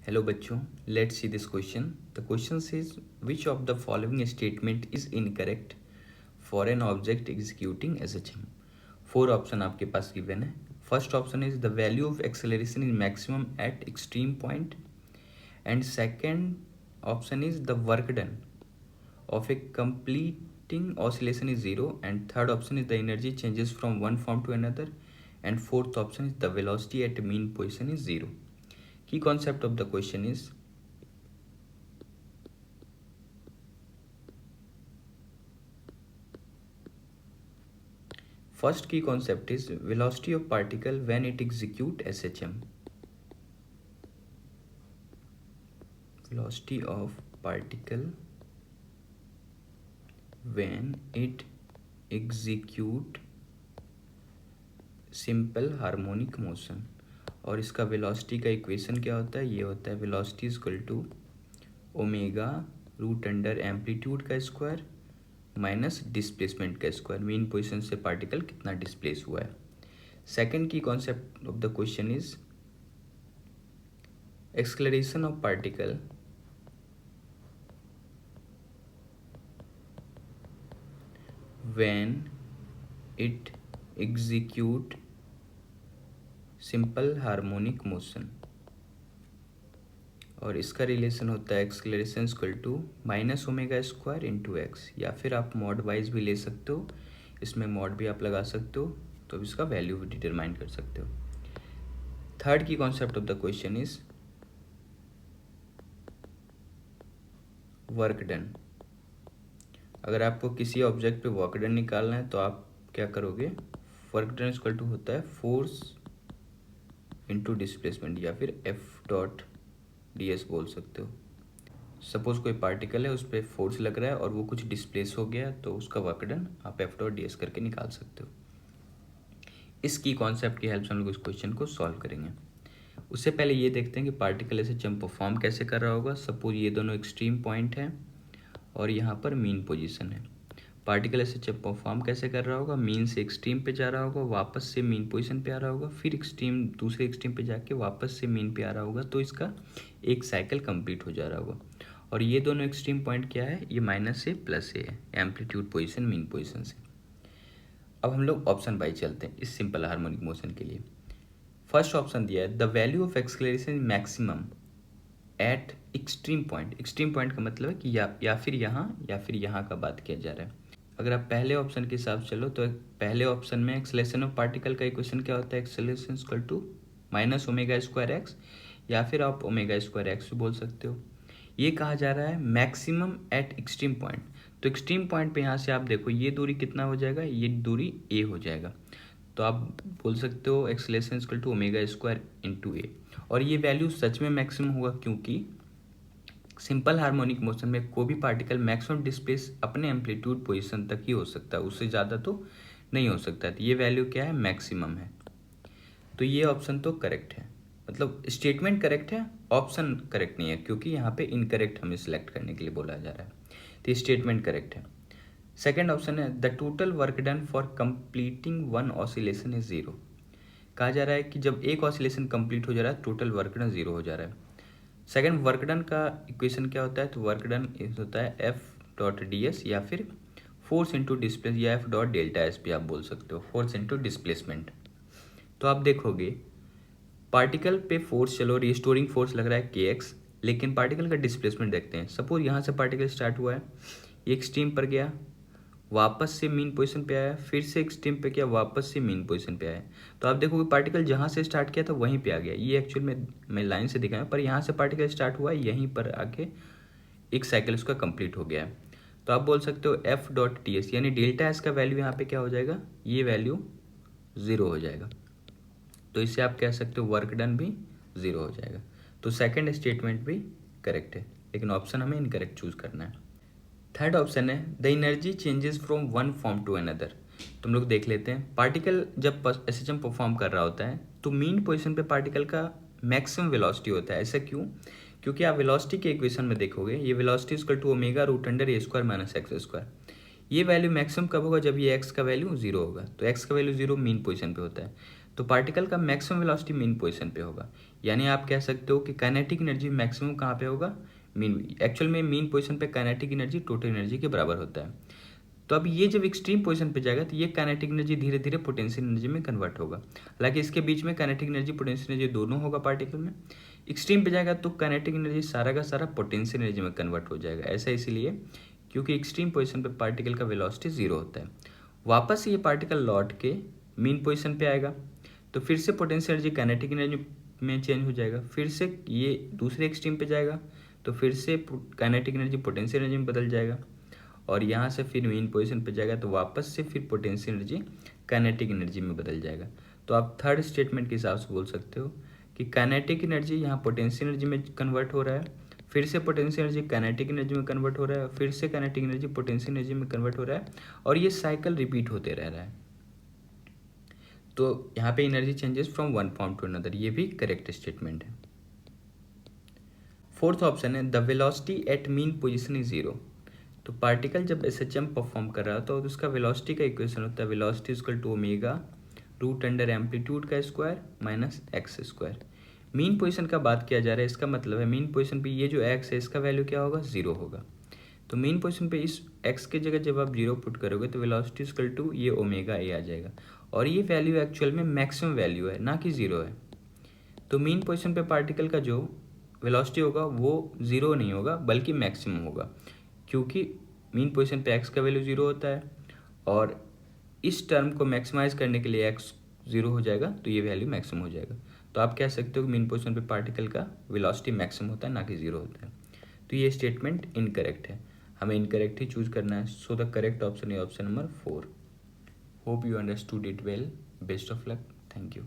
Hello बच्चों, let's see this question. The question says which of the following statement is incorrect for an object executing SHM. Four option आपके पास given है. First option is the value of acceleration is maximum at extreme point, and second option is the work done of a completing oscillation is 0, and third option is the energy changes from one form to another, and fourth option is the velocity at mean position is 0. Key concept of the question is first key concept is velocity of particle when it execute SHM. Velocity of particle when it execute simple harmonic motion. और इसका velocity का equation क्या होता है? ये होता है velocity is equal to omega root under amplitude का स्क्वायर माइनस डिस्प्लेसमेंट का स्क्वायर. मीन पोजीशन से पार्टिकल कितना डिस्प्लेस हुआ है. सेकंड की concept of the question is acceleration of particle when it execute simple harmonic motion. और इसका relation होता है acceleration equal to minus omega square into x, या फिर आप मॉड वाइज भी ले सकते हो, इसमें मॉड भी आप लगा सकते हो, तो इसका वैल्यू भी डिटरमाइन कर सकते हो. थर्ड की concept of the question is work done. अगर आपको किसी ऑब्जेक्ट पे वर्क डन निकालना है तो आप क्या करोगे? वर्क डन इक्वल टू होता है फोर्स इंटू डिस्प्लेसमेंट, या फिर एफ डॉट डी एस बोल सकते हो. सपोज कोई पार्टिकल है, उस पर फोर्स लग रहा है और वो कुछ डिस्प्लेस हो गया, तो उसका वर्क डन आप एफ डॉट डी एस करके निकाल सकते हो. इसकी कॉन्सेप्ट की हेल्प से हम लोग इस क्वेश्चन को सॉल्व करेंगे. उससे पहले ये देखते हैं कि पार्टिकल ऐसे जंप परफॉर्म कैसे कर रहा होगा. सपोज ये दोनों एक्सट्रीम पॉइंट है और यहाँ पर मीन पोजीशन है. पार्टिकल ऐसे जब परफॉर्म कैसे कर रहा होगा? मीन से एक्सट्रीम पे जा रहा होगा, वापस से मीन पोजीशन पे आ रहा होगा, फिर एक्सट्रीम दूसरे एक्सट्रीम पे जाके वापस से मीन पे आ रहा होगा, तो इसका एक साइकिल कंप्लीट हो जा रहा होगा. और ये दोनों एक्सट्रीम पॉइंट क्या है? ये माइनस से प्लस से है, एम्पलीट्यूड पोजीशन मीन पोजीशन से. अब हम लोग ऑप्शन बाई चलते हैं इस सिंपल हार्मोनिक मोशन के लिए. फर्स्ट ऑप्शन दिया है the value of acceleration maximum eight extreme point. Extreme point का मतलब है कि या फिर यहाँ का बात किया जा रहा है. अगर आप पहले ऑप्शन के हिसाब से चलो तो पहले ऑप्शन में एक्सेलरेशन ऑफ पार्टिकल का इक्वेशन क्या होता है? Acceleration equal to minus omega square x, या फिर आप ओमेगा स्क्वायर एक्स भी बोल सकते हो. ये कहा जा रहा है मैक्सिमम एट एक्सट्रीम पॉइंट. तो एक्सट्रीम पॉइंट पे यहाँ से आप देखो ये दूरी कितना हो जाएगा? ये दूरी ए हो जाएगा. तो आप बोल सकते हो acceleration equal to omega square into A. और ये वैल्यू सच में मैक्सिमम होगा, क्योंकि सिंपल हार्मोनिक मोशन में कोई भी पार्टिकल मैक्सिमम डिस्प्लेस अपने एम्पलीट्यूड पोजीशन तक ही हो सकता है, उससे ज़्यादा तो नहीं हो सकता. तो ये वैल्यू क्या है? मैक्सिमम है. तो ये ऑप्शन तो करेक्ट है, मतलब स्टेटमेंट करेक्ट है, ऑप्शन करेक्ट नहीं है, क्योंकि यहाँ पे इनकरेक्ट हमें सिलेक्ट करने के लिए बोला जा रहा है. तो ये स्टेटमेंट करेक्ट है. सेकेंड ऑप्शन है the total work done for completing one oscillation is 0. कहा जा रहा है कि जब एक ऑसिलेशन कंप्लीट हो जा रहा है, टोटल वर्क डन 0 हो जा रहा है. सेकेंड, वर्क डन का इक्वेशन क्या होता है? तो वर्क डन होता है एफ डॉट डी एस, या फिर फोर्स इंटू डिस्प्लेस, या एफ डॉट डेल्टा एस भी आप बोल सकते हो, फोर्स इंटू डिस्प्लेसमेंट. तो आप देखोगे पार्टिकल पे फोर्स, चलो रिस्टोरिंग फोर्स लग रहा है के एक्स, लेकिन पार्टिकल का डिस्प्लेसमेंट देखते हैं. सपोज यहाँ से पार्टिकल स्टार्ट हुआ है, ये एक्सट्रीम पर गया, वापस से मीन पोजीशन पे आया, फिर से एक्सट्रीम पे किया, वापस से मीन पोजीशन पे आया. तो आप देखोगे पार्टिकल जहाँ से स्टार्ट किया था वहीं पे आ गया. ये एक्चुअल में मैं लाइन से दिखाया, पर यहाँ से पार्टिकल स्टार्ट हुआ है, यहीं पर आके एक साइकिल उसका कंप्लीट हो गया है. तो आप बोल सकते हो एफ डॉट टी एस, यानी डेल्टा एस का वैल्यू यहाँ पे क्या हो जाएगा? ये वैल्यू 0 हो जाएगा. तो इससे आप कह सकते हो वर्क डन भी 0 हो जाएगा. तो सेकेंड स्टेटमेंट भी करेक्ट है, लेकिन ऑप्शन हमें इनकरेक्ट चूज करना है. थर्ड ऑप्शन है the energy changes from one form to another. तुम लोग देख लेते हैं, पार्टिकल जब एसएचएम परफॉर्म कर रहा होता है तो मीन पोजीशन पे पार्टिकल का मैक्सिमम वेलोसिटी होता है. ऐसा क्यों? क्योंकि आप वेलोसिटी के इक्वेशन में देखोगे, ये velocity equal to omega root under A square minus x square. ये वैल्यू मैक्सिमम कब होगा? जब ये एक्स का वैल्यू 0 होगा. तो एक्स का वैल्यू 0 मीन पोजीशन पे होता है, तो पार्टिकल का मैक्सिमम वेलोसिटी मीन पोजीशन पे होगा. यानी आप कह सकते हो कि काइनेटिक एनर्जी मैक्सिमम कहाँ पे होगा, मीन, एक्चुअल में मीन पोजीशन पे काइनेटिक एनर्जी टोटल एनर्जी के बराबर होता है। तो अब ये जब एक्सट्रीम पोजीशन पे जाएगा तो ये काइनेटिक एनर्जी धीरे धीरे पोटेंशियल एनर्जी में कन्वर्ट होगा। हालांकि इसके बीच में काइनेटिक एनर्जी पोटेंशियल एनर्जी दोनों होगा पार्टिकल में। एक्सट्रीम पे जाएगा तो काइनेटिक एनर्जी सारा का सारा पोटेंशियल एनर्जी में कन्वर्ट हो जाएगा। ऐसा इसलिए क्योंकि एक्सट्रीम पोजीशन पे पार्टिकल का वेलोसिटी जीरो होता है। वापस ये पार्टिकल लौट के मीन पोजीशन पे आएगा तो फिर से पोटेंशियल एनर्जी काइनेटिक एनर्जी में चेंज हो जाएगा। फिर से ये दूसरे एक्सट्रीम पे जाएगा तो फिर से काइनेटिक एनर्जी पोटेंशियल एनर्जी में बदल जाएगा, और यहाँ से फिर मीन पोजीशन पे जाएगा तो वापस से फिर पोटेंशियल एनर्जी काइनेटिक एनर्जी में बदल जाएगा। तो आप थर्ड स्टेटमेंट के हिसाब से बोल सकते हो कि काइनेटिक एनर्जी यहाँ पोटेंशियल एनर्जी में कन्वर्ट हो रहा है, फिर से पोटेंशियल एनर्जी काइनेटिक एनर्जी में कन्वर्ट हो रहा है, फिर से काइनेटिक एनर्जी पोटेंशियल एनर्जी में कन्वर्ट हो रहा है, और ये साइकिल रिपीट होते रह रहा है। तो यहाँ पे energy changes from one form to another, ये भी करेक्ट स्टेटमेंट है। फोर्थ ऑप्शन है the velocity at mean position is zero. तो पार्टिकल जब एसएचएम परफॉर्म कर रहा था तो उसका वेलोसिटी का इक्वेशन होता है velocity equal to omega root under amplitude का square minus x square. Mean position का बात किया जा रहा है, इसका मतलब है मीन पोजीशन पे ये जो एक्स है इसका वैल्यू क्या होगा, जीरो होगा। तो मीन पोजीशन पे इस एक्स की जगह जब आप जीरो पुट करोगे तो वेलोसिटी इक्वल टू ये ओमेगा ए आ जाएगा, और ये वैल्यू एक्चुअल में मैक्सिमम वैल्यू है, ना कि जीरो है। तो मीन पोजीशन पे पार्टिकल का जो वेलोसिटी होगा वो जीरो नहीं होगा बल्कि मैक्सिमम होगा, क्योंकि मीन पोजीशन पे एक्स का वैल्यू जीरो होता है, और इस टर्म को मैक्सिमाइज करने के लिए एक्स जीरो हो जाएगा तो ये वैल्यू मैक्सिमम हो जाएगा। तो आप कह सकते हो कि मीन पोजीशन पे पार्टिकल का वेलोसिटी मैक्सिमम होता है, ना कि जीरो होता है। तो ये स्टेटमेंट इनकरेक्ट है, हमें इनकरेक्ट ही चूज करना है। सो द करेक्ट ऑप्शन है option number 4। Hope you understood it well. Best of luck. Thank you.